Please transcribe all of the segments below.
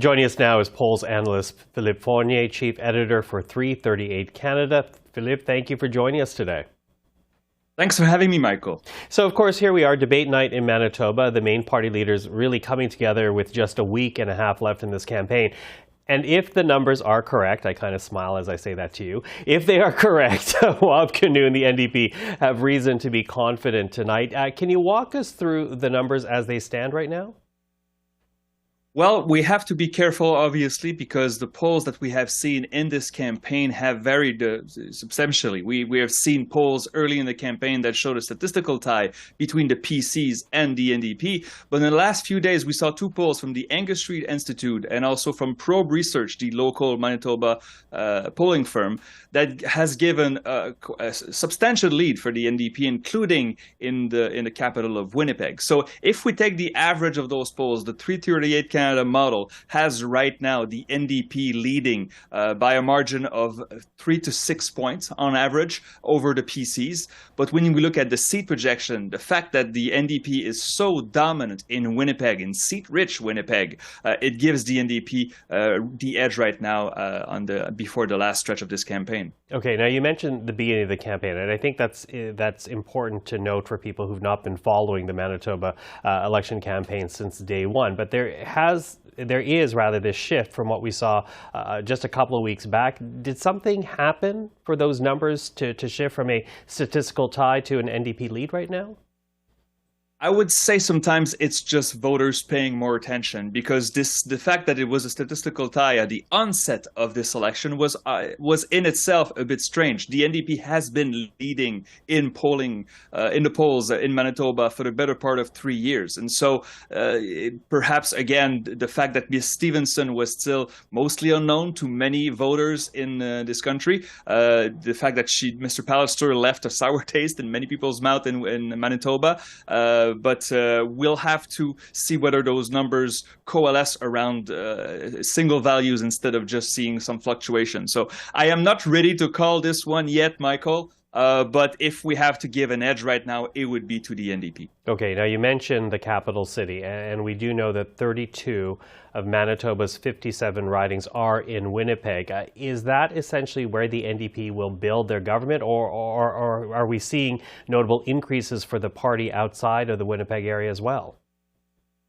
Joining us now is polls analyst Phillipe Fournier, chief editor for 338 Canada. Phillipe, thank you for joining us today. Thanks for having me, Michael. So, of course, here we are, debate night in Manitoba. The main party leaders really coming together with just a week and a half left in this campaign. And if the numbers are correct, I kind of smile as I say that to you, if they are correct, Kinew and the NDP have reason to be confident tonight. Can you walk us through the numbers as they stand right now? Well, we have to be careful, obviously, because the polls that we have seen in this campaign have varied substantially. We have seen polls early in the campaign that showed a statistical tie between the PCs and the NDP. But in the last few days, we saw two polls from the Angus Street Institute and also from Probe Research, the local Manitoba polling firm, that has given a substantial lead for the NDP, including in the capital of Winnipeg. So if we take the average of those polls, the 338 Canada model has right now the NDP leading by a margin of 3 to 6 points on average over the PCs. But when you look at the seat projection, the fact that the NDP is so dominant in Winnipeg, in seat-rich Winnipeg, it gives the NDP the edge right now before the last stretch of this campaign. Okay, now you mentioned the beginning of the campaign, and I think that's important to note for people who've not been following the Manitoba election campaign since day one. But there is this shift from what we saw just a couple of weeks back. Did something happen for those numbers to shift from a statistical tie to an NDP lead right now? I would say sometimes it's just voters paying more attention, because the fact that it was a statistical tie at the onset of this election was in itself a bit strange. The NDP has been leading in polling in the polls in Manitoba for the better part of 3 years, and so perhaps again the fact that Ms. Stefanson was still mostly unknown to many voters in this country, the fact that Mr. Pallister left a sour taste in many people's mouth in Manitoba. But we'll have to see whether those numbers coalesce around single values instead of just seeing some fluctuation. So I am not ready to call this one yet, Michael. But if we have to give an edge right now, it would be to the NDP. Okay, now you mentioned the capital city, and we do know that 32 of Manitoba's 57 ridings are in Winnipeg. Is that essentially where the NDP will build their government, or are we seeing notable increases for the party outside of the Winnipeg area as well?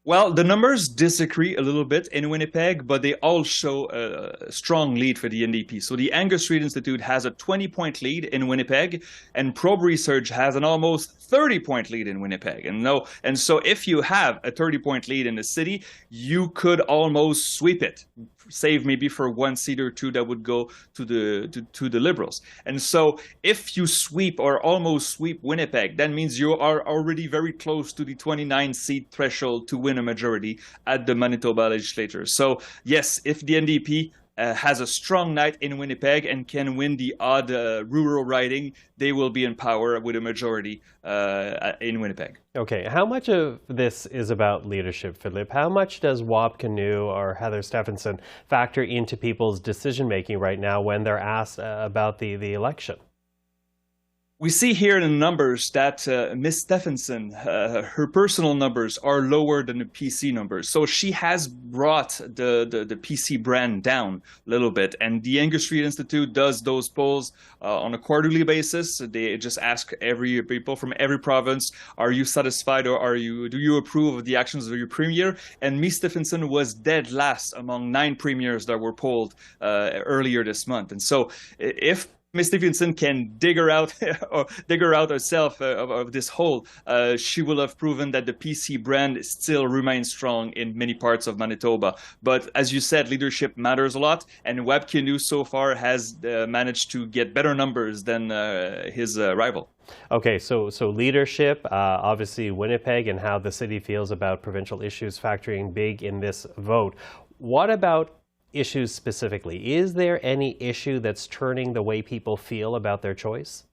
Well, the numbers disagree a little bit in Winnipeg, but they all show a strong lead for the NDP. So the Angus Street Institute has a 20-point lead in Winnipeg, and Probe Research has an almost 30-point lead in Winnipeg. And so if you have a 30-point lead in the city, you could almost sweep it, save maybe for one seat or two that would go to the Liberals. And so if you sweep or almost sweep Winnipeg, that means you are already very close to the 29-seat threshold to win a majority at the Manitoba legislature. So yes, if the NDP has a strong night in Winnipeg and can win the odd rural riding, they will be in power with a majority in Winnipeg. Okay, how much of this is about leadership, Phillipe? How much does Kinew or Heather Stefanson factor into people's decision-making right now when they're asked about the election? We see here in the numbers that Ms. Stefanson, her personal numbers are lower than the PC numbers. So she has brought the PC brand down a little bit. And the Angus Street Institute does those polls on a quarterly basis. They just ask people from every province, are you satisfied or do you approve of the actions of your premier? And Ms. Stefanson was dead last among 9 premiers that were polled earlier this month. And so if Ms. Stefanson can dig her out herself of this hole, she will have proven that the PC brand still remains strong in many parts of Manitoba. But as you said, leadership matters a lot, and Kinew so far has managed to get better numbers than his rival. Okay, so leadership, obviously Winnipeg and how the city feels about provincial issues factoring big in this vote. What about issues specifically? Is there any issue that's turning the way people feel about their choice?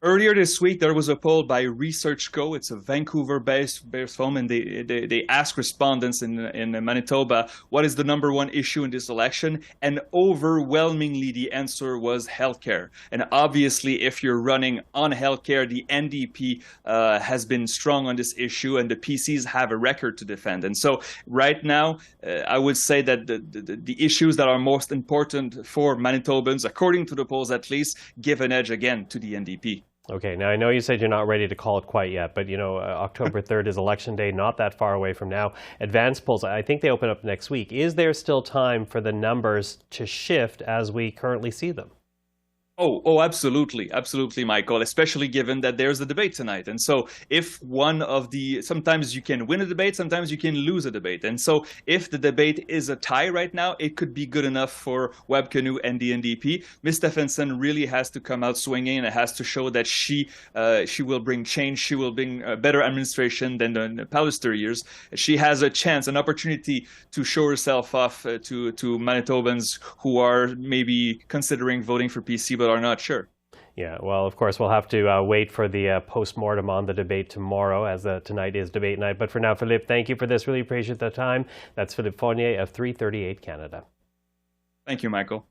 Earlier this week, there was a poll by ResearchGo. It's a Vancouver-based firm, and they asked respondents in Manitoba, what is the number one issue in this election? And overwhelmingly, the answer was healthcare. And obviously, if you're running on healthcare, the NDP has been strong on this issue, and the PCs have a record to defend. And so right now, I would say that the issues that are most important for Manitobans, according to the polls at least, give an edge again to the NDP. Okay, now I know you said you're not ready to call it quite yet, but October 3rd is election day, not that far away from now. Advanced polls, I think they open up next week. Is there still time for the numbers to shift as we currently see them? Oh, absolutely. Absolutely, Michael, especially given that there's a debate tonight. And so if sometimes you can win a debate, sometimes you can lose a debate. And so if the debate is a tie right now, it could be good enough for Webb Kinew and the NDP. Ms. Stefanson really has to come out swinging and has to show that she will bring change. She will bring a better administration than the Pallister years. She has a chance, an opportunity to show herself off to Manitobans who are maybe considering voting for PC but are not sure. Yeah, well, of course, we'll have to wait for the post-mortem on the debate tomorrow, as tonight is debate night. But for now, Phillipe, thank you for this. Really appreciate the time. That's Phillipe Fournier of 338 Canada. Thank you, Michael.